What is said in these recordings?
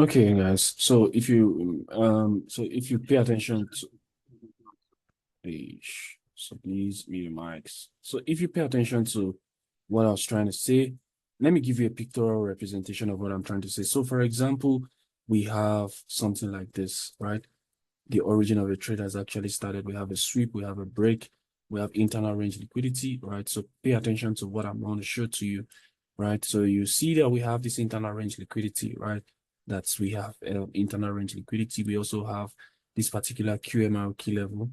Okay, guys. So if you pay attention to so please mute your mics. So if you pay attention to what I was trying to say, let me give you a pictorial representation of what I'm trying to say. So for example, we have something like this, right? The origin of a trade has actually started. We have a sweep, we have a break, we have internal range liquidity, right? So pay attention to what I'm going to show to you, right? So you see that we have this internal range liquidity, right? That's we have internal range liquidity. We also have this particular QMR key level.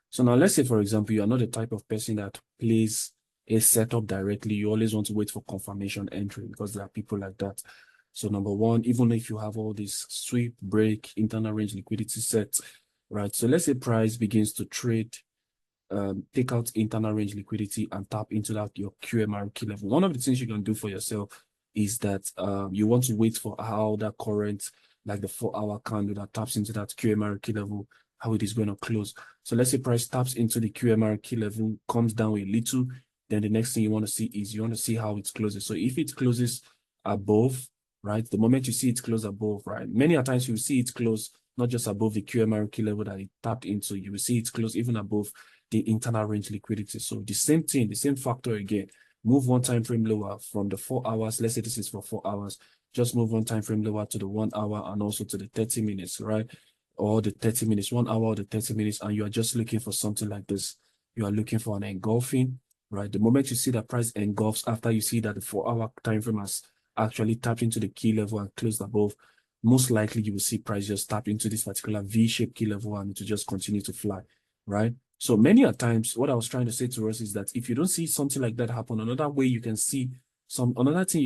So now let's say, for example, you are not the type of person that plays a setup directly. You always want to wait for confirmation entry because there are people like that. So number one, even if you have all this sweep, break, internal range liquidity sets, right? So let's say price begins to trade, take out internal range liquidity and tap into that your QMR key level. One of the things you can do for yourself is that you want to wait for how that current, like the 4-hour candle that taps into that QMR key level, how it is going to close. So let's say price taps into the QMR key level, comes down a little, then the next thing you want to see is you want to see how it closes. So if it closes above, right, the moment you see it close above, right, many a times you see it close not just above the QMR key level that it tapped into, you will see it close even above the internal range liquidity. So the same thing, the same factor again. Move one time frame lower from the 4 hours. Let's say this is for 4 hours. Just move one time frame lower to the 1 hour and also to the 30 minutes, right? Or the 30 minutes, 1 hour or the 30 minutes, and you are just looking for something like this. You are looking for an engulfing, right? The moment you see that price engulfs after you see that the 4-hour time frame has actually tapped into the key level and closed above, most likely you will see price just tap into this particular V-shaped key level and to just continue to fly, right? So many a times, what I was trying to say to us is that if you don't see something like that happen, another thing you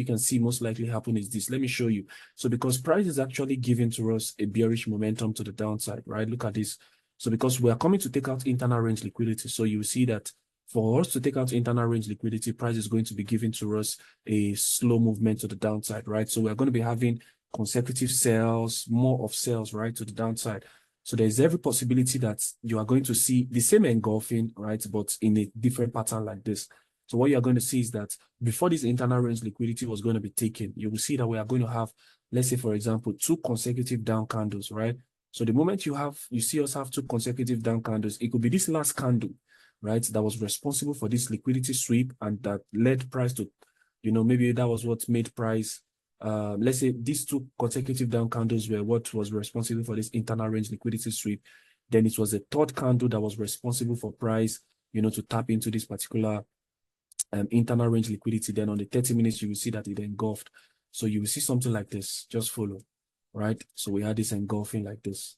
can see most likely happen is this. Let me show you. So because price is actually giving to us a bearish momentum to the downside, right? Look at this. So because we are coming to take out internal range liquidity, so you see that for us to take out internal range liquidity, price is going to be giving to us a slow movement to the downside, right? So we're going to be having consecutive sales, more of sales, right, to the downside. So there's every possibility that you are going to see the same engulfing, right, but in a different pattern like this. So what you're going to see is that before this internal range liquidity was going to be taken, you will see that we are going to have, let's say, for example, 2 consecutive down candles, right? So the moment you see us have 2 consecutive down candles, it could be this last candle, right, that was responsible for this liquidity sweep and that led price to, maybe that was what made price let's say these 2 consecutive down candles were what was responsible for this internal range liquidity sweep. Then it was a third candle that was responsible for price, to tap into this particular internal range liquidity. Then on the 30 minutes, you will see that it engulfed. So you will see something like this. Just follow, right? So we had this engulfing like this.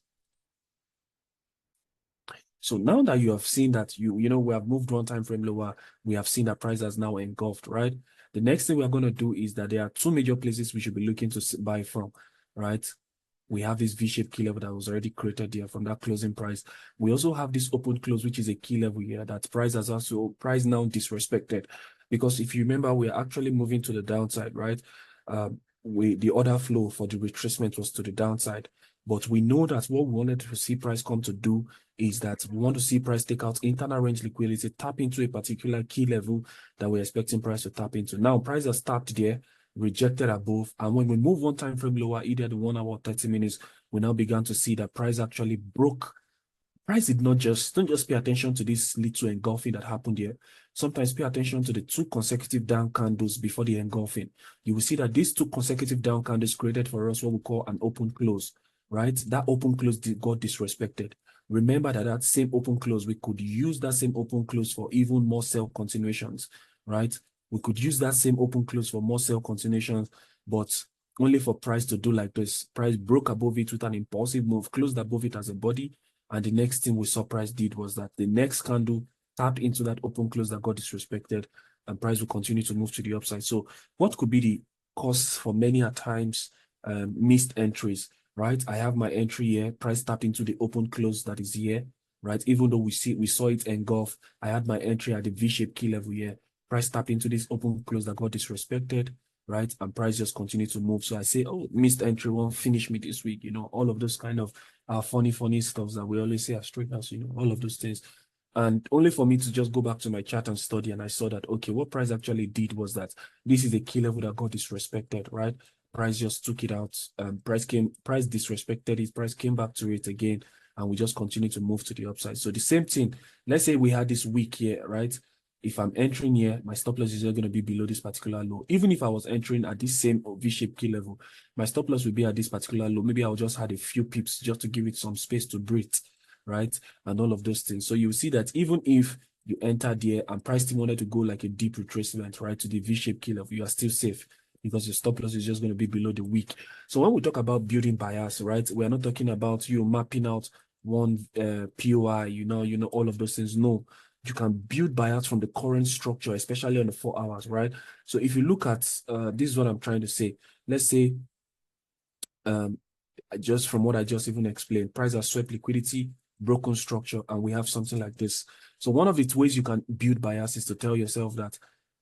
So now that you have seen that we have moved one time frame lower, we have seen that price has now engulfed, right? The next thing we are going to do is that there are 2 major places we should be looking to buy from, right? We have this V-shaped key level that was already created there from that closing price. We also have this open close, which is a key level here that price has also now disrespected. Because if you remember, we're actually moving to the downside, right? The order flow for the retracement was to the downside. But we know that what we wanted to see price come to do is that we want to see price take out internal range liquidity, tap into a particular key level that we're expecting price to tap into. Now, price has tapped there, rejected above, and when we move one time frame lower, either the 1 hour or 30 minutes, we now began to see that price actually broke. Price did not don't just pay attention to this little engulfing that happened here. Sometimes pay attention to the 2 consecutive down candles before the engulfing. You will see that these 2 consecutive down candles created for us what we call an open close, right? That open close got disrespected. Remember that same open close, we could use that same open close for even more sell continuations, right? We could use that same open close for more sell continuations, but only for price to do like this. Price broke above it with an impulsive move, closed above it as a body, and the next thing we saw price did was that the next candle tapped into that open close that got disrespected, and price will continue to move to the upside. So what could be the cause for many a times missed entries, right? I have my entry here, price tapped into the open close that is here, right? Even though we saw it engulf, I had my entry at the V-shaped key level here. Price tapped into this open close that got disrespected, right? And price just continued to move. So I say, oh, missed entry won't finish me this week, all of those kind of funny stuff that we always say as traders, all of those things. And only for me to just go back to my chart and study, and I saw that, okay, what price actually did was that this is a key level that got disrespected, right? price just took it out, price disrespected it, price came back to it again, and we just continue to move to the upside. So the same thing, let's say we had this week here, right? If I'm entering here, my stop loss is going to be below this particular low. Even if I was entering at this same V-shaped key level, my stop loss will be at this particular low. Maybe I'll just add a few pips just to give it some space to breathe, right? And all of those things. So you see that even if you entered here and price still wanted to go like a deep retracement, right, to the V-shaped key level, you are still safe because your stop loss is just going to be below the wick. So when we talk about building bias, right, we're not talking about you mapping out one POI, you know, all of those things. No, you can build bias from the current structure, especially on the 4 hours, right? So if you look at, this is what I'm trying to say. Let's say, just from what I just even explained, price has swept liquidity, broken structure, and we have something like this. So one of the ways you can build bias is to tell yourself that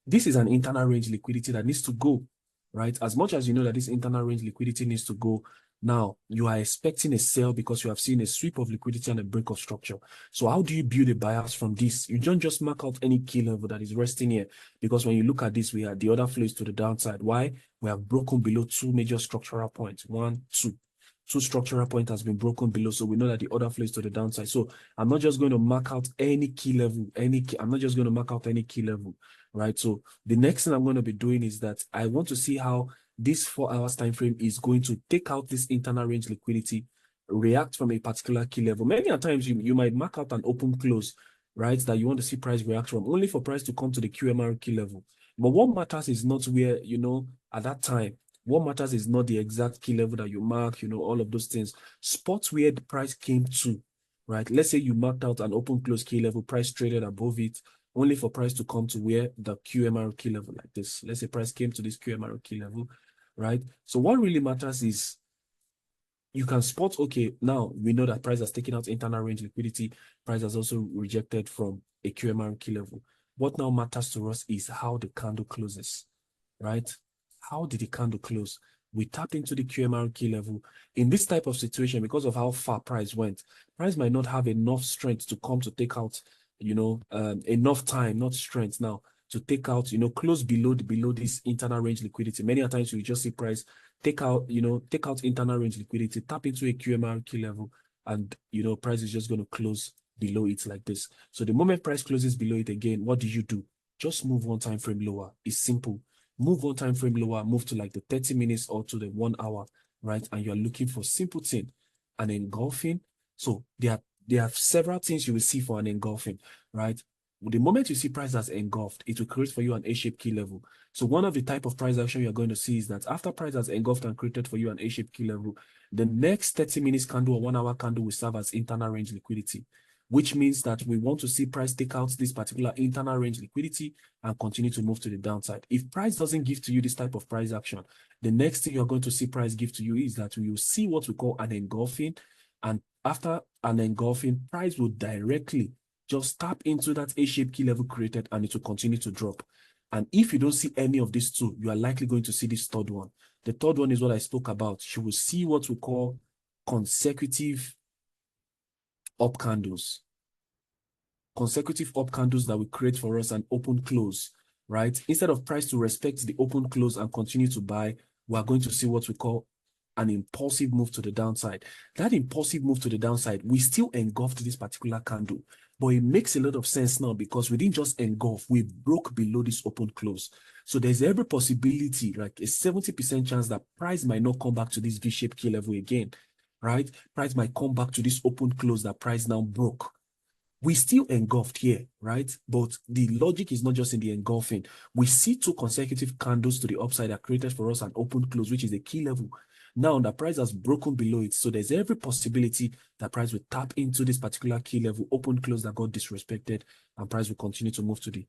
this is an internal range liquidity that needs to go, right? As much as you know that this internal range liquidity needs to go, now you are expecting a sell because you have seen a sweep of liquidity and a break of structure. So how do you build a bias from this? You don't just mark out any key level that is resting here, because when you look at this, we have the other flows to the downside. Why? We have broken below two major structural points. One, two. Two structural point has been broken below, so we know that the other flows to the downside. So I'm not just going to mark out any key level, I'm not just going to mark out any key level, right? So the next thing I'm going to be doing is that I want to see how this 4 hours time frame is going to take out this internal range liquidity, react from a particular key level. Many a times you might mark out an open close, right, that you want to see price react from, only for price to come to the QMR key level. But what matters is not where, at that time, what matters is not the exact key level that you mark, all of those things. Spot where the price came to, right? Let's say you marked out an open close key level, price traded above it, only for price to come to where the QMR key level like this. Let's say price came to this QMR key level, right? So what really matters is you can spot, okay, now we know that price has taken out internal range liquidity. Price has also rejected from a QMR key level. What now matters to us is how the candle closes, right? How did the candle close? We tap into the QMR key level. In this type of situation, because of how far price went, price might not have enough strength to come to take out, enough time, not strength now, to take out, close below this internal range liquidity. Many times you just see price take out internal range liquidity, tap into a QMR key level, and price is just going to close below it like this. So the moment price closes below it again, what do? Just move one time frame lower. It's simple. Move one time frame lower, move to like the 30 minutes or to the 1 hour, right? And you're looking for simple thing, an engulfing. So there are several things you will see for an engulfing, right? The moment you see price that's engulfed, it will create for you an A-shaped key level. So one of the type of price action you're going to see is that after price has engulfed and created for you an A-shaped key level, the next 30 minutes candle or 1 hour candle will serve as internal range liquidity, which means that we want to see price take out this particular internal range liquidity and continue to move to the downside. If price doesn't give to you this type of price action, the next thing you're going to see price give to you is that we will see what we call an engulfing. And after an engulfing, price will directly just tap into that A-shaped key level created, and it will continue to drop. And if you don't see any of these two, you are likely going to see this third one. The third one is what I spoke about. You will see what we call consecutive up candles. Consecutive up candles that will create for us an open close, right? Instead of price to respect the open close and continue to buy, we are going to see what we call an impulsive move to the downside. That impulsive move to the downside, we still engulfed this particular candle, but it makes a lot of sense now because we didn't just engulf, we broke below this open close. So there's every possibility, like a 70% chance that price might not come back to this V-shaped key level again, right? Price might come back to this open close that price now broke. We still engulfed here, right? But the logic is not just in the engulfing. We see two consecutive candles to the upside that created for us an open close, which is the key level. Now the price has broken below it. So there's every possibility that price will tap into this particular key level, open close that got disrespected, and price will continue to move to the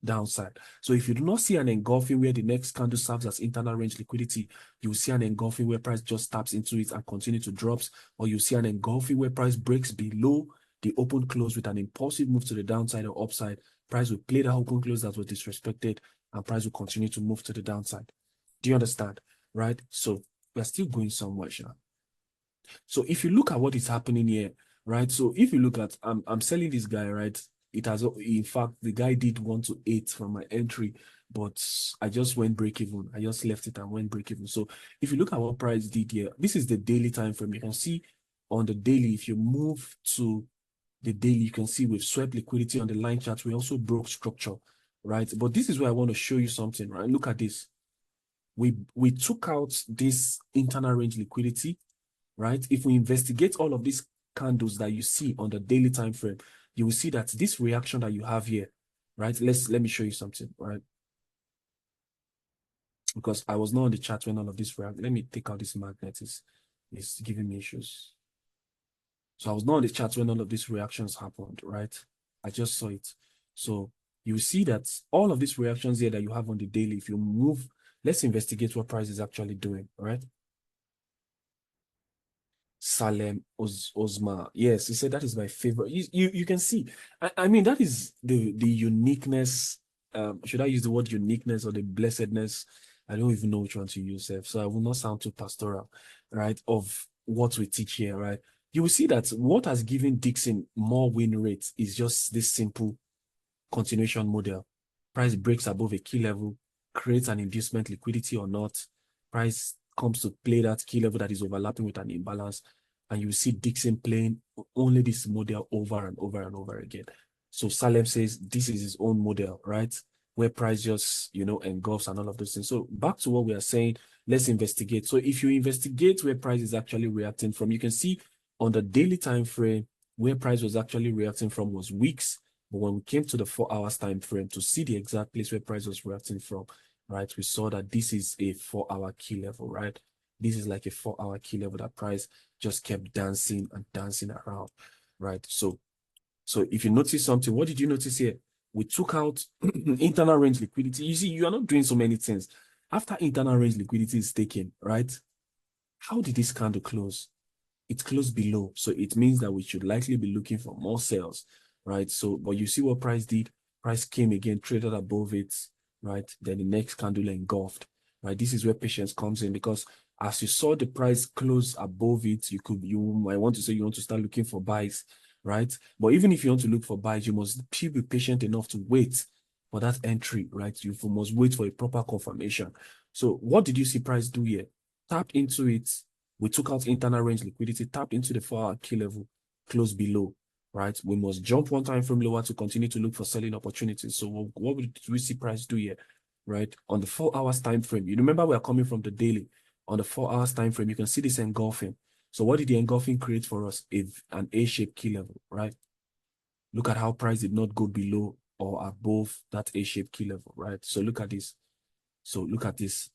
downside. So if you do not see an engulfing where the next candle serves as internal range liquidity, you will see an engulfing where price just taps into it and continue to drops, or you see an engulfing where price breaks below the open close with an impulsive move to the downside or upside. Price will play that open close that was disrespected, and price will continue to move to the downside. Do you understand? Right? So we're still going somewhere, Sha. So if you look at what is happening here, right? So if you look at, I'm selling this guy, right? It has, in fact, the guy did 1 to 8 from my entry, but I just went break even. I just left it and went break even. So if you look at what price did here, this is the daily time frame. You can see on the daily, if you move to the daily, you can see we've swept liquidity on the line chart. We also broke structure, right? But this is where I want to show you something, right? Look at this. We took out this internal range liquidity, right? If we investigate all of these candles that you see on the daily time frame, you will see that this reaction that you have here, right? Let me show you something, right? Because I was not on the chart when all of this react. Let me take out this magnet. It's giving me issues. So I was not on the chart when all of these reactions happened, right? I just saw it. So you see that all of these reactions here that you have on the daily, if you move, let's investigate what price is actually doing, right? Salem Osma. Yes, he said that is my favorite. You can see. I mean, that is the uniqueness. Should I use the word uniqueness or the blessedness? I don't even know which one to use, so I will not sound too pastoral, right? Of what we teach here, right? You will see that what has given Dixon more win rates is just this simple continuation model. Price breaks above a key level, creates an inducement liquidity or not. Price comes to play that key level that is overlapping with an imbalance. And you see Dixon playing only this model over and over and over again. So Salem says this is his own model, right? Where price just, engulfs and all of those things. So back to what we are saying, let's investigate. So if you investigate where price is actually reacting from, you can see on the daily time frame, where price was actually reacting from was weeks. But when we came to the 4 hours time frame to see the exact place where price was reacting from, right, we saw that this is a 4-hour key level, right? This is like a 4-hour key level that price just kept dancing and dancing around, right? So if you notice something, what did you notice here? We took out internal range liquidity. You see, you are not doing so many things. After internal range liquidity is taken, right? How did this candle close? It closed below. So it means that we should likely be looking for more sales, right? So, but you see what price did? Price came again, traded above it, right? Then the next candle engulfed, right? This is where patience comes in, because as you saw the price close above it, you might want to say you want to start looking for buys, right? But even if you want to look for buys, you must be patient enough to wait for that entry, right? You must wait for a proper confirmation. So what did you see price do here? Tap into it. We took out internal range liquidity, tapped into the 4-hour key level, close below, right? We must jump one time frame lower to continue to look for selling opportunities. So what did we see price do here, right? On the 4 hours time frame, you remember we are coming from the daily. On the 4 hours time frame, you can see this engulfing. So what did the engulfing create for us? An A-shaped key level, right? Look at how price did not go below or above that A-shaped key level, right? So look at this. So look at this.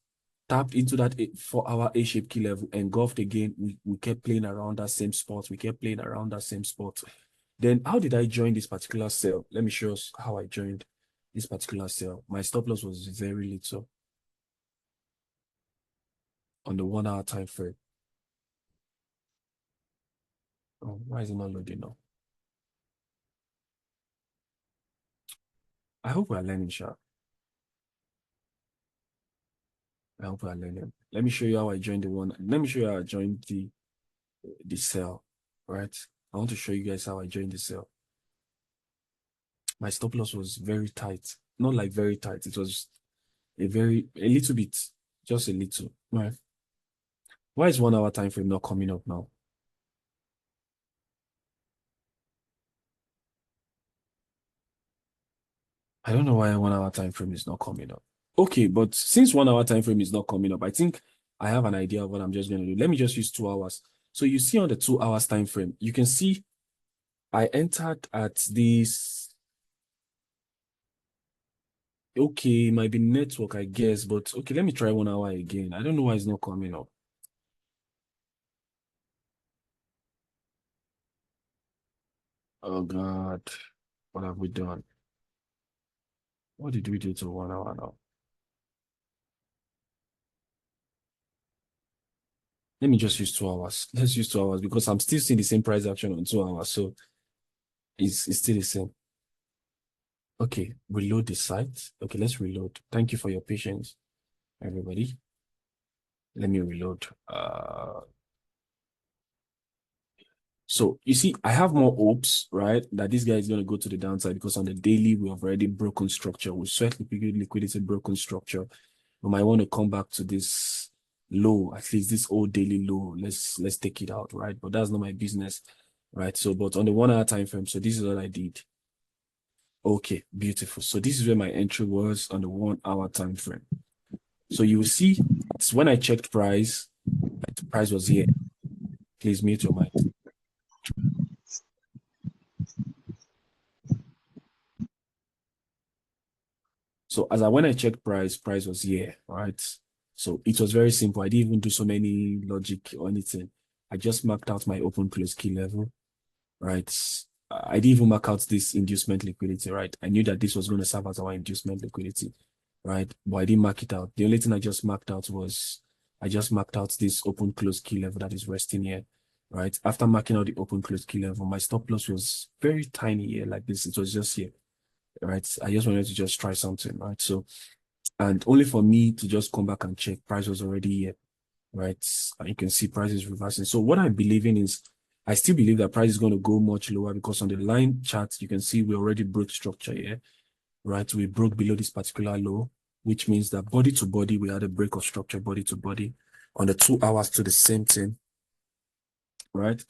Tapped into that 4-hour A-shaped key level, engulfed again. We kept playing around that same spot. We kept playing around that same spot. Then how did I join this particular sell? Let me show us how I joined this particular sell. My stop loss was very little on the 1-hour time frame. Oh, why is it not loading now? I hope we are learning, sharp. I hope we are learning. Let me show you how I joined the one. Let me show you how I joined the sell, right? I want to show you guys how I joined the sell. My stop loss was very tight. Not like very tight. It was a little bit, just a little, right? Why is 1-hour time frame not coming up now? I don't know why 1-hour time frame is not coming up. Okay, but since 1-hour time frame is not coming up, I think I have an idea of what I'm just going to do. Let me just use 2 hours. So you see on the 2 hours time frame, you can see I entered at this. Okay, it might be network, I guess, but okay, let me try 1 hour again. I don't know why it's not coming up. Oh God, what have we done? What did we do to 1 hour now? Let me just use 2 hours. Let's use 2 hours because I'm still seeing the same price action on 2 hours. So it's still the same. Okay, reload the site. Okay, let's reload. Thank you for your patience, everybody. Let me reload. So you see, I have more hopes, right, that this guy is going to go to the downside because on the daily, we have already broken structure. We sweat liquidity, broken structure. We might want to come back to this low, at least this old daily low. Let's take it out, right? But that's not my business, right? So, but on the 1 hour time frame, so this is what I did. Okay, beautiful. So this is where my entry was on the 1 hour time frame. So you will see, it's when I checked price, the price was here. Please mute your mic. So when I checked price was here, right? So it was very simple. I didn't even do so many logic or anything. I just marked out my open close key level, right? I didn't even mark out this inducement liquidity, right? I knew that this was going to serve as our inducement liquidity, right? But I didn't mark it out. The only thing I just marked out was I just marked out this open close key level that is resting here, right? After marking out the open close key level, my stop loss was very tiny here, like this. It was just here, right? I just wanted to just try something, right? So, and only for me to just come back and check, price was already here, right? And you can see price is reversing. So what I'm believing is, I still believe that price is going to go much lower because on the line chart, you can see we already broke structure here, right? We broke below this particular low, which means that body to body, we had a break of structure, body to body. On the 2 hours to the same thing, right?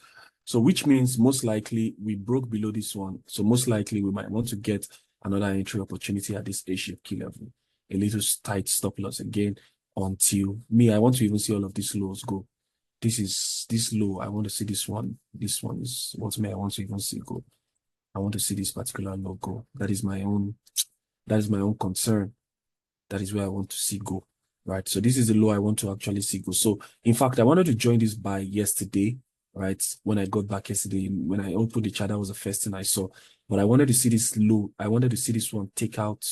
So which means most likely we broke below this one. So most likely we might want to get another entry opportunity at this A-shaped key level. A little tight stop loss again until I want to even see all of these lows go. This is this low. I want to see this one. This one is what I want to even see go. I want to see this particular low go. That is my own concern. That is where I want to see go. Right. So this is the low I want to actually see go. So in fact, I wanted to join this buy yesterday, right? When I got back yesterday, when I opened the chart, that was the first thing I saw. But I wanted to see this low. I wanted to see this one take out.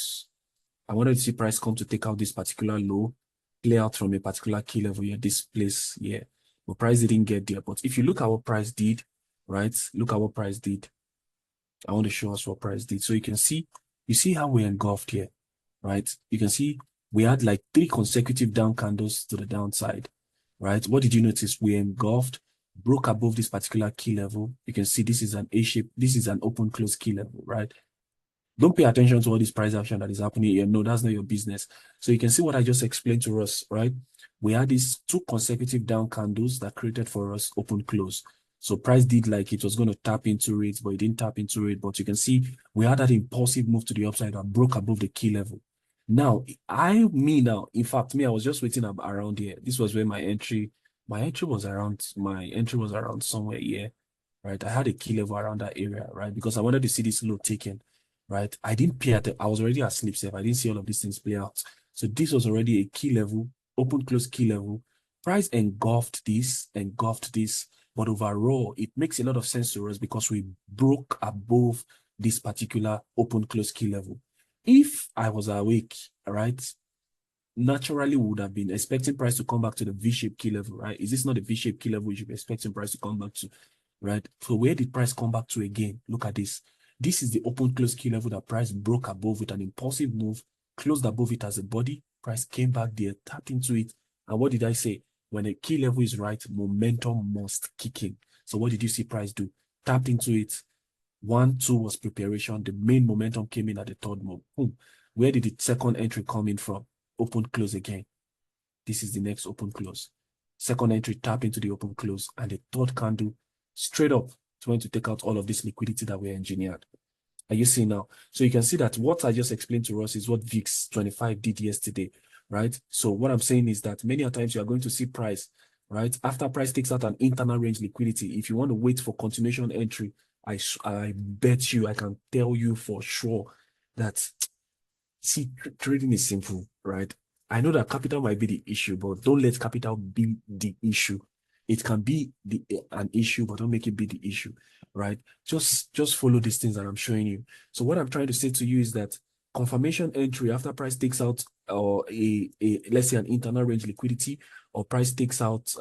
I wanted to see price come to take out this particular low, play out from a particular key level here, this place here. But price didn't get there. But if you look at what price did, right? Look at what price did. I want to show us what price did. So you see how we engulfed here, right? You can see we had like 3 consecutive down candles to the downside, right? What did you notice? We engulfed, broke above this particular key level. You can see this is an A shape. This is an open close key level, right? Don't pay attention to all this price action that is happening here. No, that's not your business. So you can see what I just explained to us, right? We had these 2 consecutive down candles that created for us open close. So price did like it was going to tap into it, but it didn't tap into it. But you can see we had that impulsive move to the upside that broke above the key level. Now, in fact, I was just waiting around here. This was where my entry was around somewhere here, right? I had a key level around that area, right? Because I wanted to see this low taken, right? I didn't pay attention. I was already asleep, safe. I didn't see all of these things play out. So this was already a key level, open, close key level. Price engulfed this, but overall, it makes a lot of sense to us because we broke above this particular open, close key level. If I was awake, right, naturally would have been expecting price to come back to the V-shaped key level, right? Is this not the V-shaped key level you should be expecting price to come back to, right? So where did price come back to again? Look at this. This is the open close key level that price broke above with an impulsive move, closed above it as a body. Price came back there, tapped into it. And what did I say? When a key level is right, momentum must kick in. So what did you see price do? Tapped into it. 1, 2 was preparation. The main momentum came in at the third move. Boom. Where did the second entry come in from? Open close again. This is the next open close. Second entry, tap into the open close, and the third candle straight up trying to take out all of this liquidity that we engineered. Are you seeing now? So you can see that what I just explained to us is what VIX 25 did yesterday, right? So what I'm saying is that many times you are going to see price, right? After price takes out an internal range liquidity, if you want to wait for continuation entry, I bet you, I can tell you for sure that, see, trading is simple, right? I know that capital might be the issue, but don't let capital be the issue. It can be an issue, but don't make it be the issue, right? Just follow these things that I'm showing you. So what I'm trying to say to you is that confirmation entry after price takes out or let's say an internal range liquidity, or price takes out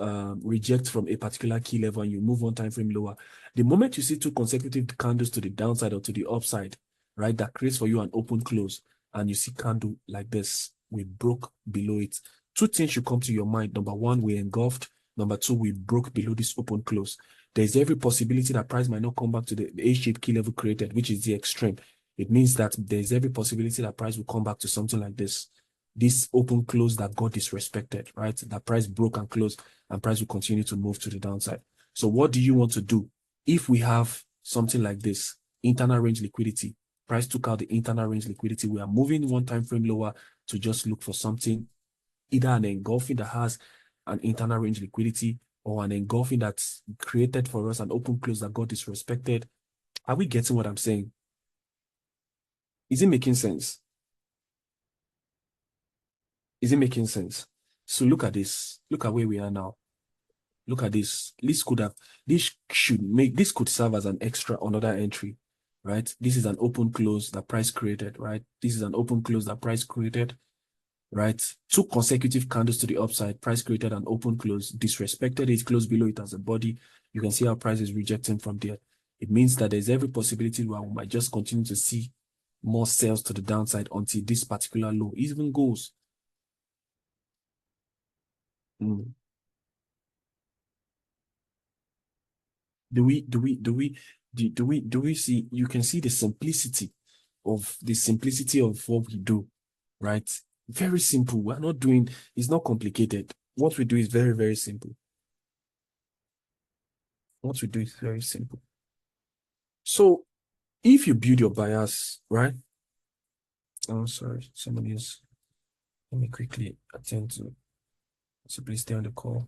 reject from a particular key level and you move one time frame lower. The moment you see 2 consecutive candles to the downside or to the upside, right, that creates for you an open close, and you see candle like this, we broke below it. 2 things should come to your mind. Number 1, we engulfed. Number 2, we broke below this open close. there's every possibility that price might not come back to the A-shaped key level created, which is the extreme. It means that there's every possibility that price will come back to something like this. This open close that got disrespected, right? That price broke and closed, and price will continue to move to the downside. So what do you want to do? If we have something like this, internal range liquidity, price took out the internal range liquidity, we are moving one time frame lower to just look for something, either an engulfing that has an internal range liquidity or an engulfing that's created for us an open close that got disrespected. Are we getting what I'm saying? Is it making sense? Is it making sense? So look at this. Look at where we are now. Look at this. This could serve as an extra another entry, right? This is an open close that price created, right? This is an open close that price created, right? 2 consecutive candles to the upside, price created an open close, disrespected it, closed below it as a body. You can see how price is rejecting from there. It means that there's every possibility where we might just continue to see more sales to the downside until this particular low even goes. Mm. Do we see, you can see the simplicity of what we do, right? Very simple. We're not doing, it's not complicated. What we do is very, very simple. What we do is very simple. So if you build your bias, right? Oh, sorry, somebody is, let me quickly attend to, so please stay on the call.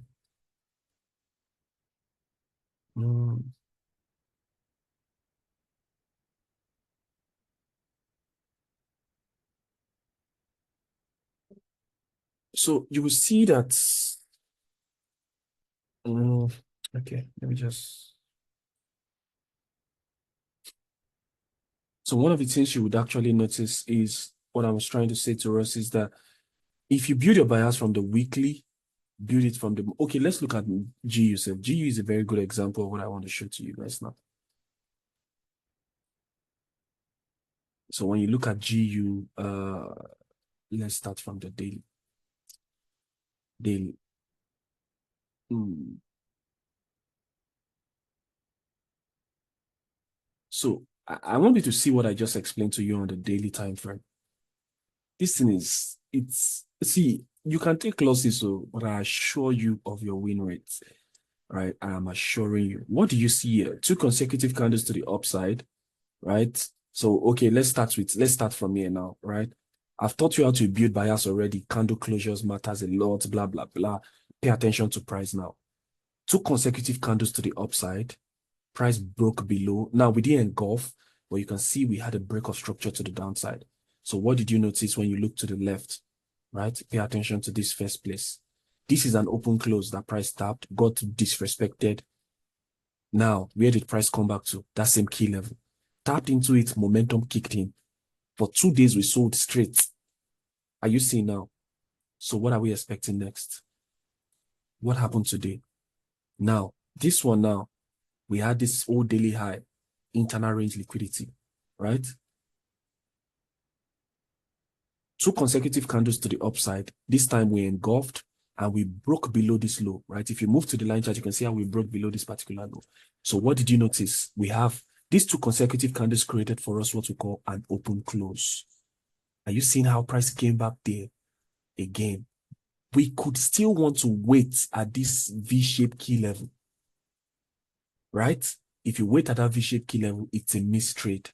So you will see that, okay, let me just, so one of the things you would actually notice is what I was trying to say to us is that if you build your bias from the weekly, build it from the, okay, let's look at GU. So GU is a very good example of what I want to show to you guys now. So when you look at GU, let's start from the daily. Daily. So I want you to see what I just explained to you on the daily time frame. This thing is, see, you can take losses, so, but I assure you of your win rates, right? I am assuring you. What do you see here? 2 consecutive candles to the upside, right? So, okay, let's start from here now, right? I've taught you how to build bias already. Candle closures matters a lot, blah, blah, blah. Pay attention to price now. 2 consecutive candles to the upside. Price broke below. Now, we didn't engulf, but you can see we had a break of structure to the downside. So what did you notice when you look to the left, right? Pay attention to this first place. This is an open close that price tapped, got disrespected. Now, where did price come back to? That same key level. Tapped into it, momentum kicked in. For 2 days, we sold straight. Are you seeing now? So what are we expecting next? What happened today? Now, this one now, we had this old daily high, internal range liquidity, right? 2 consecutive candles to the upside. This time we engulfed and we broke below this low, right? If you move to the line chart, you can see how we broke below this particular low. So what did you notice? We have these 2 consecutive candles created for us what we call an open close. Are you seeing how price came back there again? We could still want to wait at this V-shaped key level, right? If you wait at that V-shaped key level, it's a missed trade.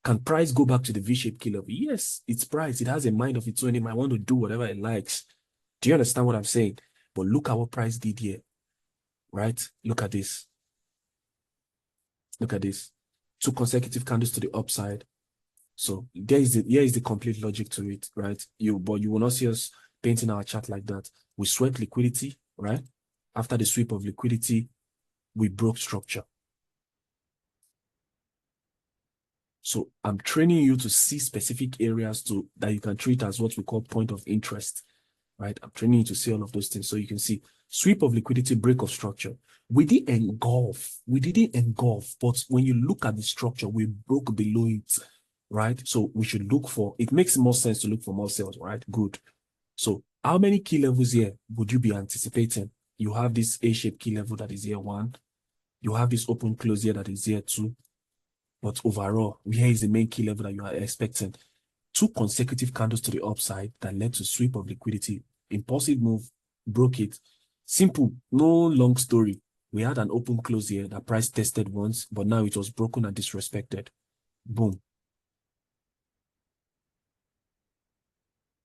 Can price go back to the V-shaped key level? Yes, it's price. It has a mind of its own. It might want to do whatever it likes. Do you understand what I'm saying? But look at what price did here, right? Look at this. Look at this. 2 consecutive candles to the upside. So here is the complete logic to it, right? But you will not see us painting our chart like that. We swept liquidity, right? After the sweep of liquidity, we broke structure. So I'm training you to see specific areas that you can treat as what we call point of interest, right? I'm training you to see all of those things. So you can see sweep of liquidity, break of structure. We didn't engulf, but when you look at the structure, we broke below it, right? So we should look for, it makes more sense to look for more sales, right? Good. So how many key levels here would you be anticipating? You have this A-shaped key level that is here 1. You have this open close here that is here too. But overall, here is the main key level that you are expecting. 2 consecutive candles to the upside that led to sweep of liquidity. Impulsive move, broke it. Simple, no long story. We had an open close here that price tested once, but now it was broken and disrespected. Boom.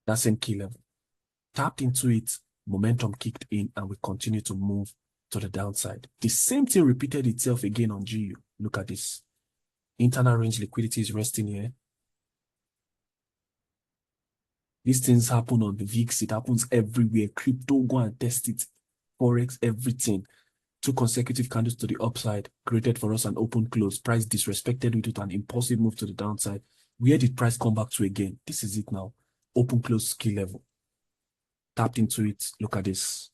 That same key level. Tapped into it, momentum kicked in, and we continue to move to the downside. The same thing repeated itself again on GU. Look at this. Internal range liquidity is resting here. These things happen on the VIX. It happens everywhere. Crypto, go and test it. Forex, everything. 2 consecutive candles to the upside created for us an open close. Price disrespected with an impulsive move to the downside. Where did price come back to again? This is it now. Open close key level. Tapped into it. Look at this.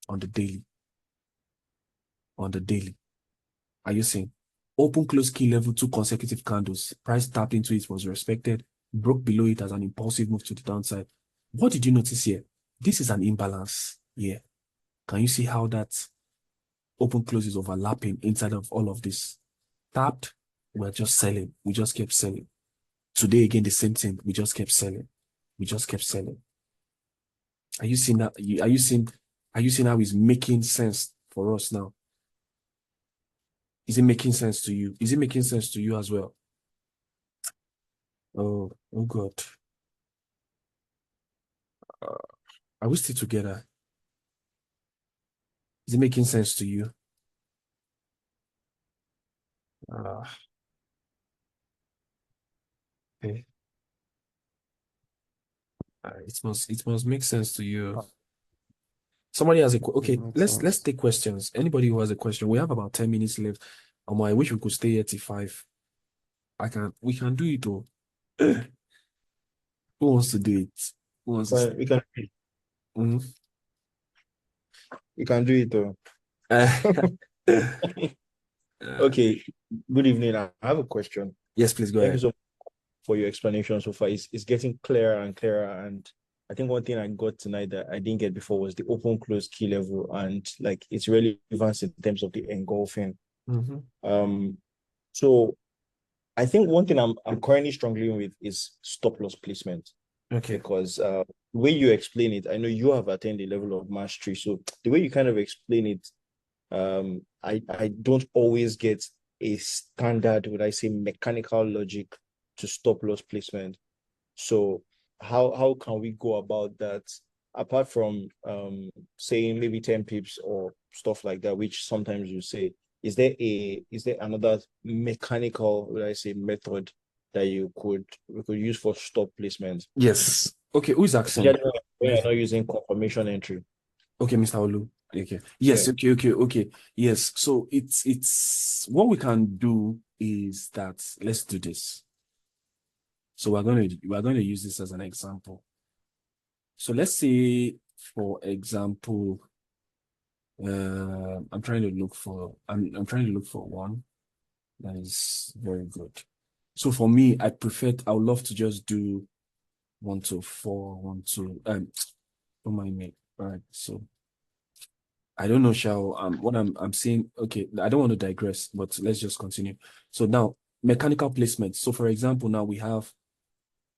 On the daily. On the daily. Are you seeing? Open close key level, 2 consecutive candles. Price tapped into it, was respected. Broke below it as an impulsive move to the downside. What did you notice here? This is an imbalance here. Can you see how that open close is overlapping inside of all of this? Tapped, we're just selling. We just kept selling. Today, again, the same thing. We just kept selling. We just kept selling. Are you seeing that? Are you seeing how it's making sense for us now? Is it making sense to you? Is it making sense to you as well? Oh God. Are we still together? Is it making sense to you? Okay. It must make sense to you. Somebody has a okay. Let's take questions. Anybody who has a question. We have about 10 minutes left. I wish we could stay here till 5. We can do it though. Who wants to do it? Who wants to We can do it. We can do it though. Okay. Good evening. I have a question. Yes, please go Thank ahead. you so much for your explanation so far. It's getting clearer and clearer. And I think one thing I got tonight that I didn't get before was the open close key level, and like its relevance in terms of the engulfing. So I think one thing I'm currently struggling with is stop loss placement. Okay. Because the way you explain it, I know you have attained a level of mastery. So the way you kind of explain it, I don't always get a standard, would I say, mechanical logic to stop loss placement. So how can we go about that apart from saying maybe 10 pips or stuff like that, which sometimes you say? Is there another mechanical, would I say, method that we could use for stop placement? Yes. Okay, who is asking? We are not using confirmation entry. Okay, Mr. Olu. Okay. Yes, yeah. Okay. Yes. So it's what we can do is that let's do this. So we're going to use this as an example. So let's say, for example, I'm trying to look for one that is very good. So for me, I would love to just do 1 to 4, 1 to don't mind me. All right. So I don't know, what I'm saying. Okay, I don't want to digress, but let's just continue. So now, mechanical placement. So for example, now we have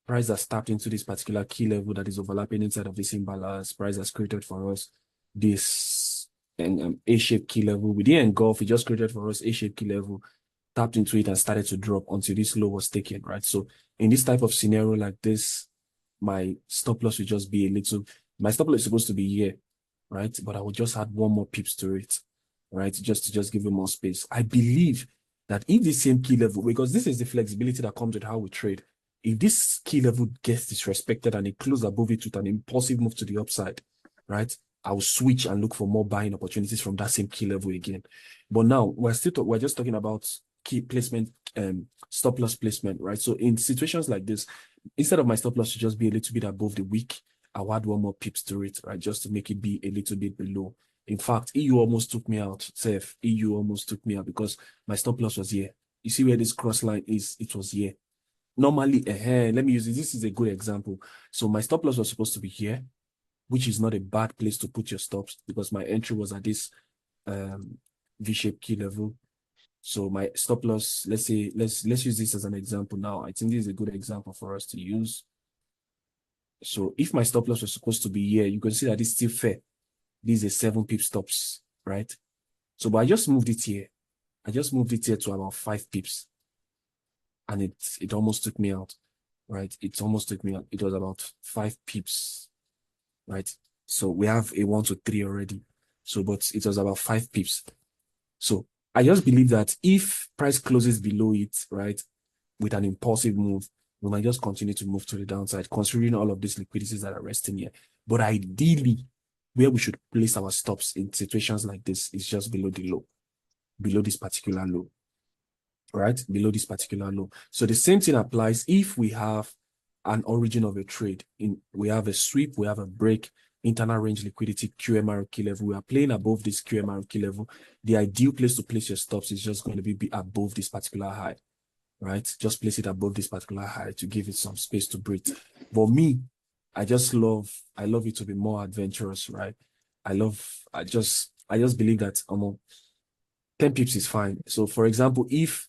price that's tapped into this particular key level that is overlapping inside of this imbalance. Price that's created for us this A-shaped key level. We didn't engulf, it just created for us A-shaped key level, tapped into it and started to drop until this low was taken, right? So in this type of scenario like this, my stop loss will just be my stop loss is supposed to be here, right? But I will just add 1 more pips to it, right? Just to give you more space. I believe that if the same key level, because this is the flexibility that comes with how we trade, if this key level gets disrespected and it closes above it with an impulsive move to the upside, right? I'll switch and look for more buying opportunities from that same key level again. But now we're just talking about key placement, stop loss placement, right? So in situations like this, instead of my stop loss to just be a little bit above the wick, I'll add 1 more pips to it, right? Just to make it be a little bit below. In fact, EU almost took me out. EU almost took me out because my stop loss was here. You see where this cross line is? It was here. Normally, let me use it. This is a good example. So my stop loss was supposed to be here, which is not a bad place to put your stops because my entry was at this V-shaped key level. So my stop loss, let's say, let's use this as an example now. I think this is a good example for us to use. So if my stop loss was supposed to be here, you can see that it's still fair. This is a 7 pip stops, right? So, but I just moved it here. I just moved it here to about 5 pips. And it almost took me out, right? It almost took me out. It was about 5 pips, right? So we have a 1 to 3 already. So, but it was about 5 pips. So I just believe that if price closes below it, right, with an impulsive move, we might just continue to move to the downside, considering all of these liquidities that are resting here. But ideally, where we should place our stops in situations like this is just below the low, below this particular low, right? Below this particular low. So the same thing applies if we have an origin of a trade. We have a sweep, we have a break, internal range liquidity, QMR key level. We are playing above this QMR key level. The ideal place to place your stops is just going to be above this particular high, right? Just place it above this particular high to give it some space to breathe. But me, I love it to be more adventurous, right? I just believe that 10 pips is fine. So for example, if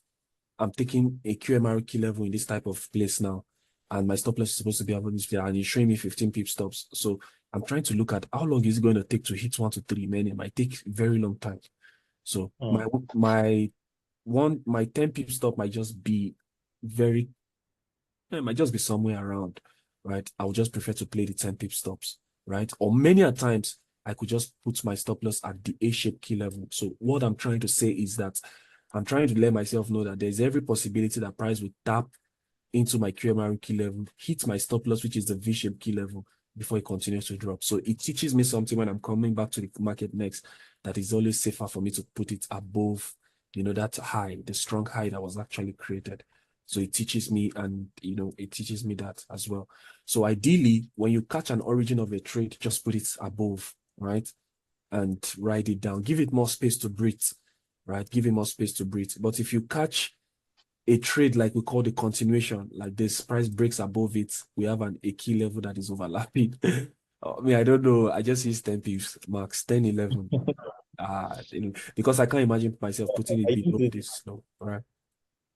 I'm taking a QMR key level in this type of place now, and my stop loss is supposed to be above this place, and it's showing me 15 pip stops. So I'm trying to look at how long is it going to take to hit 1 to 3, man. It might take very long time. So my 10 pip stop might just be very, it might just be somewhere around, right? I would just prefer to play the 10 pip stops, right? Or many a times I could just put my stop loss at the A-shaped key level. So what I'm trying to say is that I'm trying to let myself know that there's every possibility that price will tap into my QMR key level, hit my stop loss, which is the V-shaped key level, before it continues to drop. So it teaches me something when I'm coming back to the market next, that it's always safer for me to put it above, that high, the strong high that was actually created. So it teaches me, and it teaches me that as well. So ideally, when you catch an origin of a trade, just put it above, right? And write it down. Give it more space to breathe, right? Give it more space to breathe. But if you catch a trade like we call the continuation, like this price breaks above it, we have a key level that is overlapping. I don't know. I just use 10 pips, max 10, 11. Because I can't imagine myself putting it I below used this low, right?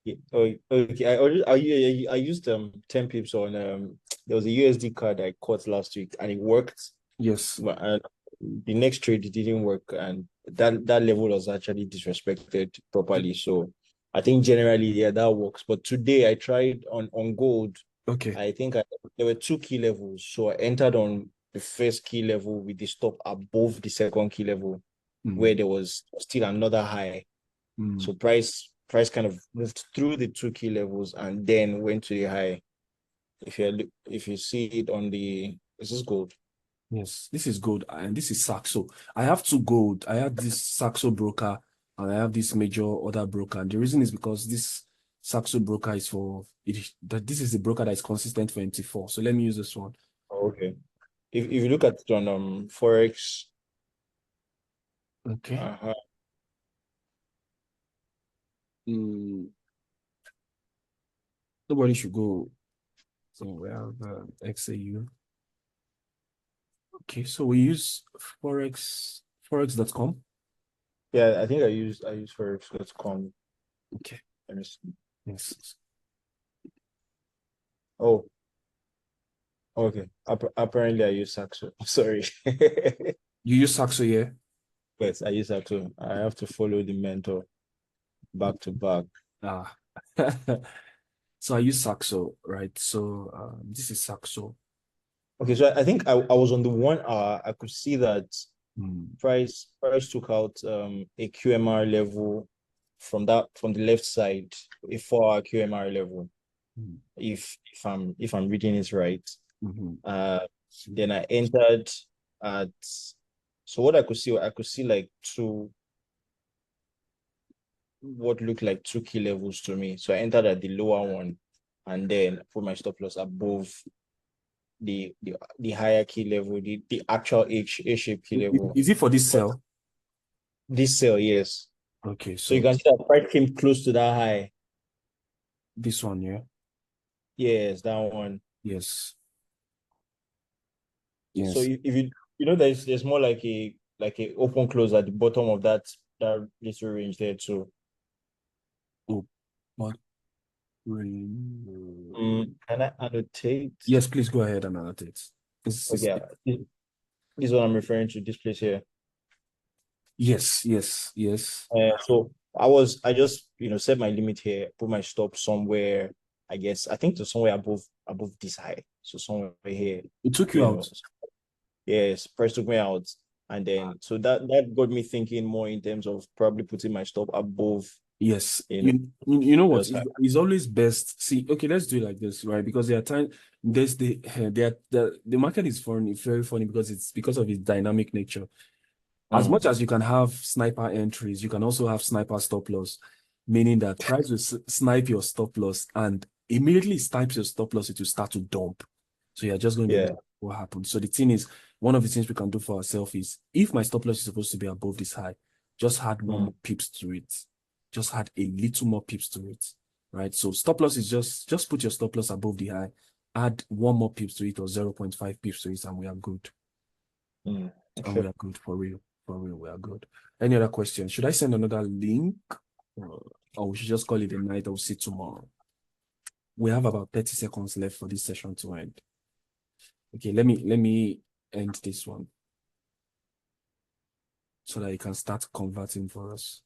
Yeah. Oh, okay. I used 10 pips on there was a USD card I caught last week and it worked. Yes. But the next trade it didn't work and that level was actually disrespected properly. So I think generally yeah that works. But today I tried on gold. Okay. I think there were 2 key levels. So I entered on the first key level with the stop above the second key level where there was still another high. So price kind of moved through the 2 key levels and then went to the high. If you see it on is this gold? Yes, this is gold and this is Saxo. I have 2 gold. I have this Saxo broker and I have this major other broker. And the reason is because this Saxo broker is for it, that this is the broker that is consistent for MT4. So let me use this one. Oh, okay. If you look at it on Forex, Okay. Mm, nobody should go. So we have XAU. Okay, so we use forex.com. yeah, I think I use Forex.com. Okay. Let me see. Yes. Oh, okay. Apparently I use Saxo. Sorry. You use Saxo, yeah? Yes, I use Saxo. I have to follow the mentor back to back. Ah. So I use Saxo, right? So this is Saxo. Okay, so I think I was on the 1 hour. I could see that Mm. price took out a QMR level from the left side, a 4 hour QMR level. Mm. If I'm reading it right. Mm-hmm. Then I entered at so what I could see like what looked like 2 key levels to me. So I entered at the lower one and then put my stop loss above the higher key level, the actual A-shaped key level. Is it for this But cell? this sell, yes. Okay, So you so can see that price came close to that high. this one, yeah? Yes, that one. Yes. So Yes. if you there's more like a open close at the bottom of that that little range there too. Oh, what? Can I annotate? Yes, please go ahead and annotate. Okay, this is what I'm referring to, this place here. Yes, yes, yes. So I just set my limit here, put my stop somewhere. I think to somewhere above this high. So somewhere here, It took you you out. know, yes, price took me out, and then so that got me thinking more in terms of probably putting my stop above. Yes, You know, you know what? just high. It's always best. See, okay, let's do it like this, right? Because there are times the market is funny, very funny because it's because of its dynamic nature. As much as you can have sniper entries, you can also have sniper stop loss, meaning that price will snipe your stop loss and immediately snipes your stop loss, it will start to dump. So you're just going to Yeah. know what happened. So the thing is, one of the things we can do for ourselves is if my stop loss is supposed to be above this high, just add one more pips to it. Just add a little more pips to it. Right. So stop loss is just put your stop loss above the high, add one more pips to it or 0.5 pips to it, and we are good. And we are good for real. For real, we are good. Any other questions? Should I send another link? Or we should just call it a night? I'll see tomorrow. We have about 30 seconds left for this session to end. Okay, let me end this one so that you can start converting for us.